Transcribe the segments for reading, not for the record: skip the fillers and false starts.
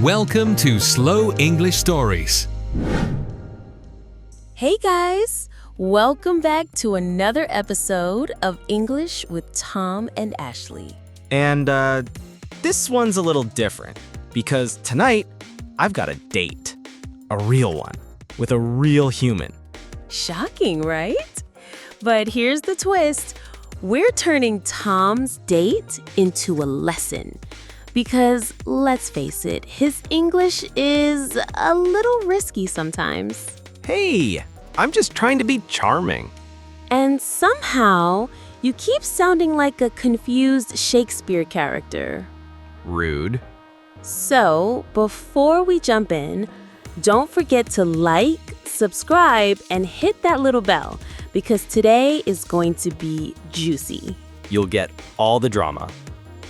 Welcome to Slow English Stories. Hey guys, welcome back to another episode of English with Tom and Ashley. And this one's a little different because tonight I've got a date, a real one, with a real human. Shocking, right? But here's the twist. We're turning Tom's date into a lesson. Because, let's face it, his English is a little risky sometimes. Hey, I'm just trying to be charming. And somehow, you keep sounding like a confused Shakespeare character. Rude. So, before we jump in, don't forget to like, subscribe, and hit that little bell because today is going to be juicy. You'll get all the drama,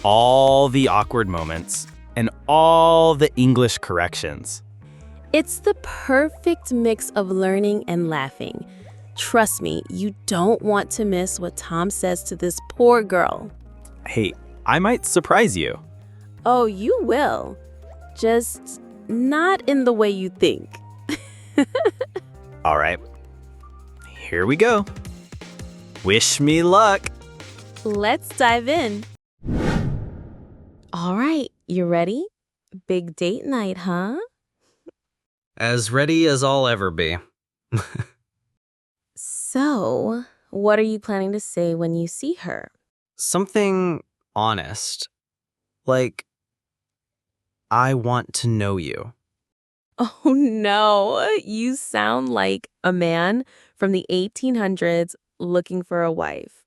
all the awkward moments, and all the English corrections. It's the perfect mix of learning and laughing. Trust me, you don't want to miss what Tom says to this poor girl. Hey, I might surprise you. Oh, you will. Just not in the way you think. All right, here we go. Wish me luck. Let's dive in. All right, you ready? Big date night, huh? As ready as I'll ever be. So, what are you planning to say when you see her? Something honest. Like, I want to know you. Oh no, you sound like a man from the 1800s looking for a wife.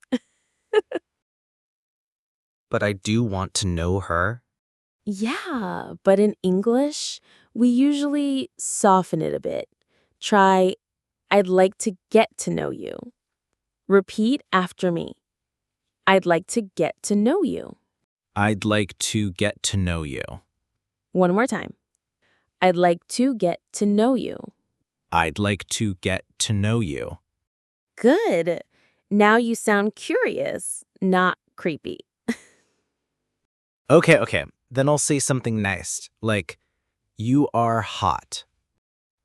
But I do want to know her. Yeah, but in English, we usually soften it a bit. Try, I'd like to get to know you. Repeat after me. I'd like to get to know you. I'd like to get to know you. One more time. I'd like to get to know you. I'd like to get to know you. Good. Now you sound curious, not creepy. Okay. Then I'll say something nice, like, you are hot.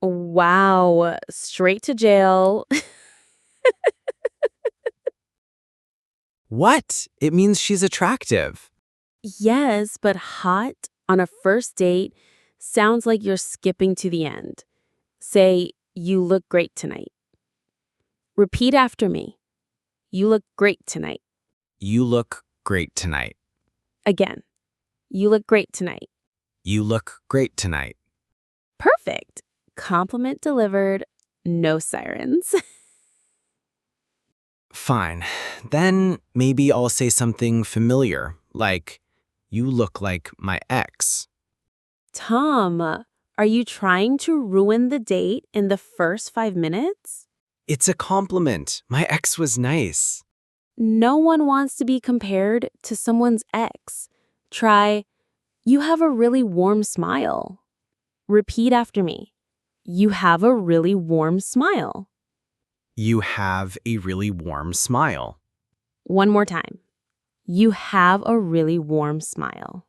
Wow, straight to jail. What? It means she's attractive. Yes, but hot on a first date sounds like you're skipping to the end. Say, you look great tonight. Repeat after me. You look great tonight. You look great tonight. Again. You look great tonight. You look great tonight. Perfect. Compliment delivered. No sirens. Fine. Then maybe I'll say something familiar, like, you look like my ex. Tom, are you trying to ruin the date in the first 5 minutes? It's a compliment. My ex was nice. No one wants to be compared to someone's ex. Try, you have a really warm smile. Repeat after me. You have a really warm smile. You have a really warm smile. One more time. You have a really warm smile.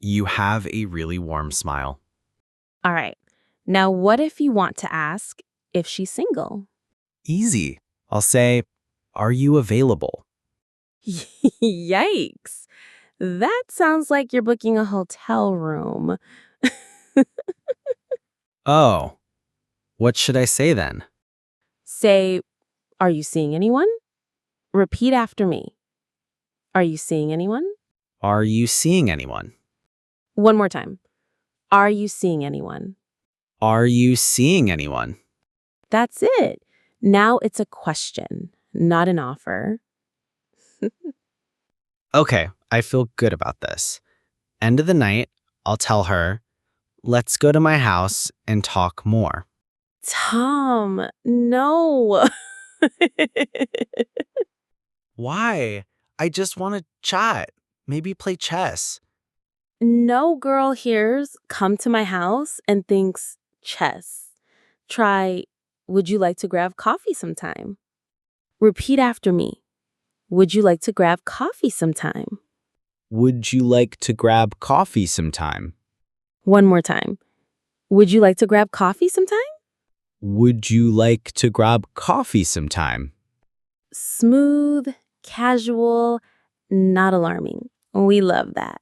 You have a really warm smile. All right. Now, what if you want to ask if she's single? Easy. I'll say, are you available? Yikes. That sounds like you're booking a hotel room. Oh, what should I say then? Say, are you seeing anyone? Repeat after me. Are you seeing anyone? Are you seeing anyone? One more time. Are you seeing anyone? Are you seeing anyone? That's it. Now it's a question, not an offer. Okay, I feel good about this. End of the night, I'll tell her, let's go to my house and talk more. Tom, no. Why? I just want to chat. Maybe play chess. No girl hears come to my house and thinks chess. Try, would you like to grab coffee sometime? Repeat after me. Would you like to grab coffee sometime? Would you like to grab coffee sometime? One more time. Would you like to grab coffee sometime? Would you like to grab coffee sometime? Smooth, casual, not alarming. We love that.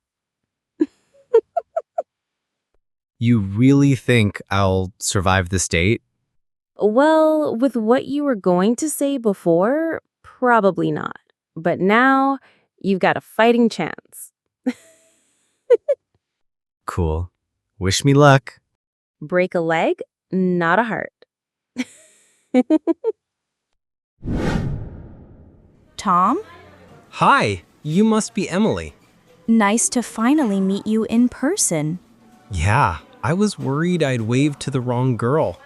You really think I'll survive this date? Well, with what you were going to say before, probably not. But now, you've got a fighting chance. Cool. Wish me luck. Break a leg, not a heart. Tom, Hi, you must be Emily. nice to finally meet you in person. Yeah, I was worried I'd waved to the wrong girl.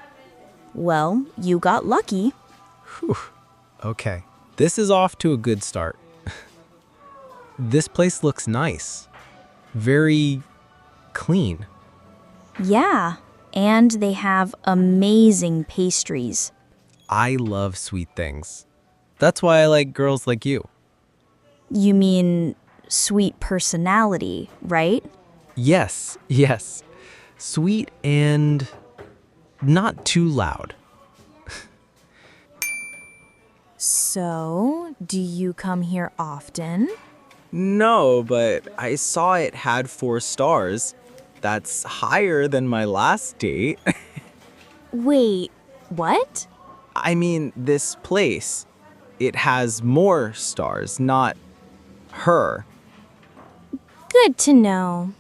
Well, you got lucky. Whew. Okay, this is off to a good start. This place looks nice. Very clean. Yeah, and they have amazing pastries. I love sweet things. That's why I like girls like you. You mean sweet personality, right? Yes, yes. Sweet and not too loud. So, do you come here often? No, but I saw it had 4 stars. That's higher than my last date. Wait, what? I mean, this place. It has more stars, not her. Good to know.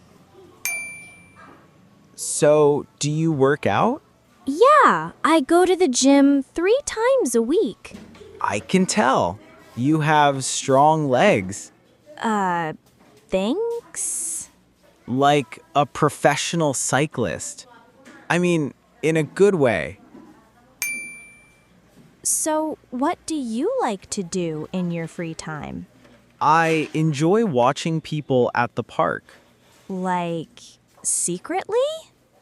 So, do you work out? Yeah, I go to the gym 3 times a week. I can tell. You have strong legs. Thanks? Like a professional cyclist. I mean, in a good way. So, what do you like to do in your free time? I enjoy watching people at the park. Like, secretly?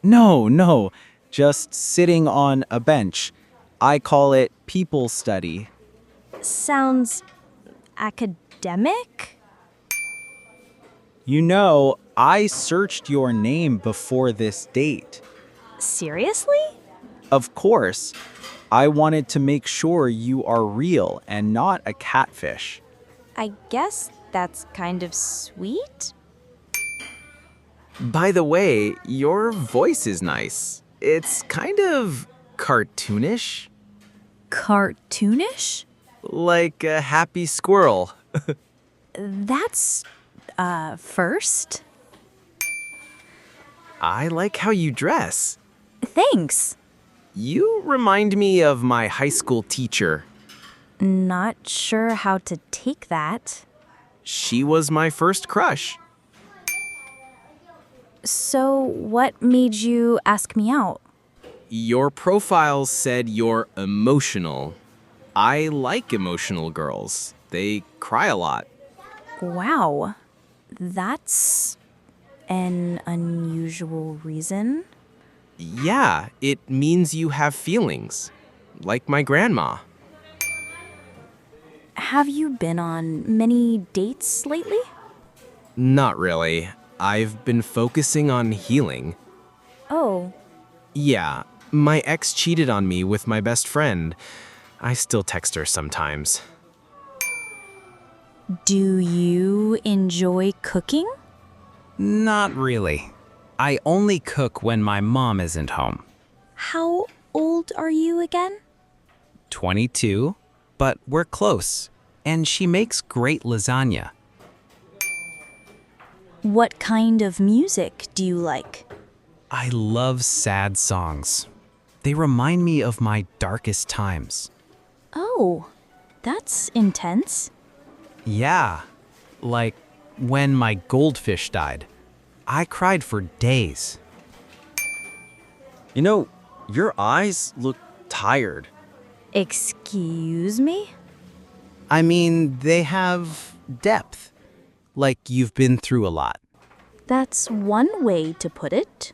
No, just sitting on a bench. I call it people study. Sounds academic? You know, I searched your name before this date. Seriously? Of course, I wanted to make sure you are real and not a catfish. I guess that's kind of sweet. By the way, your voice is nice. It's kind of cartoonish, Cartoonish? like a happy squirrel. That's, first. I like how you dress. Thanks. You remind me of my high school teacher. Not sure how to take that. She was my first crush. So, what made you ask me out? Your profile said you're emotional. I like emotional girls. They cry a lot. Wow. That's an unusual reason. Yeah, it means you have feelings. Like my grandma. Have you been on many dates lately? Not really. I've been focusing on healing. Oh, Yeah, my ex cheated on me with my best friend. I still text her sometimes. do you enjoy cooking? Not really. I only cook when my mom isn't home. How old are you again? 22, but we're close, and she makes great lasagna. What kind of music do you like? I love sad songs. They remind me of my darkest times. Oh, that's intense. Yeah, like when my goldfish died. I cried for days. You know, your eyes look tired. Excuse me? I mean, they have depth, like you've been through a lot. That's one way to put it.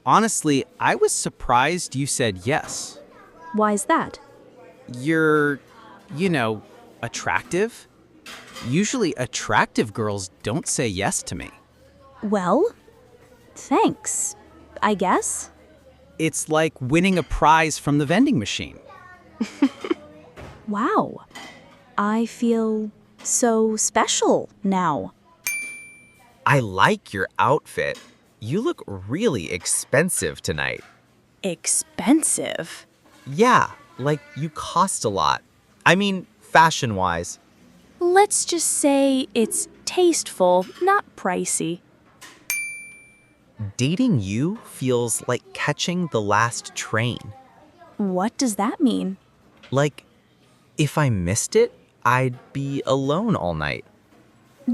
Honestly, I was surprised you said yes. Why's that? You're, attractive? Usually attractive girls don't say yes to me. Well, Thanks, I guess. It's like winning a prize from the vending machine. Wow. I feel so special now. I like your outfit. You look really expensive tonight. Expensive? Yeah, like you cost a lot. I mean, fashion-wise. Let's just say it's tasteful, not pricey. Dating you feels like catching the last train. What does that mean? Like, if I missed it, I'd be alone all night.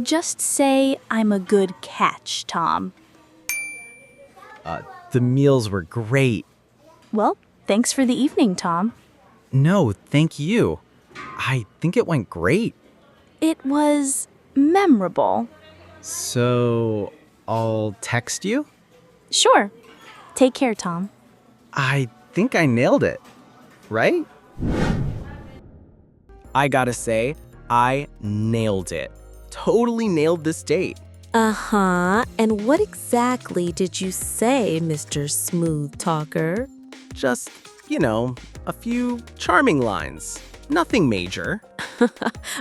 Just say I'm a good catch, Tom. The meals were great. Well, thanks for the evening, Tom. No, thank you. I think it went great. It was memorable. So, I'll text you? Sure. Take care, Tom. I think I nailed it. Right? I gotta say, I nailed it. Totally nailed this date. Uh-huh. And what exactly did you say, Mr. Smooth Talker? Just, a few charming lines. Nothing major.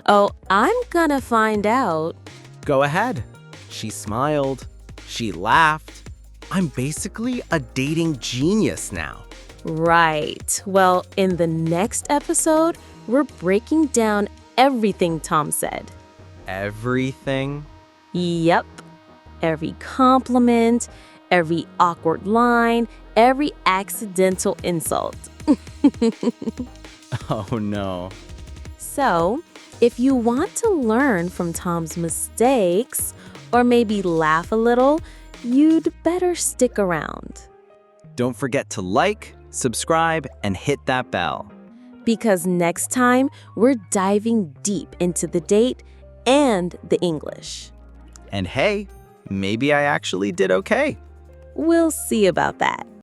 Oh, I'm gonna find out. Go ahead. She smiled. She laughed. I'm basically a dating genius now. Right. Well, in the next episode, we're breaking down everything Tom said. Everything? Yep. Every compliment, every awkward line, every accidental insult. Oh no. So, if you want to learn from Tom's mistakes, or maybe laugh a little, you'd better stick around. Don't forget to like, subscribe, and hit that bell. Because next time, we're diving deep into the date and the English. And hey, maybe I actually did okay. We'll see about that.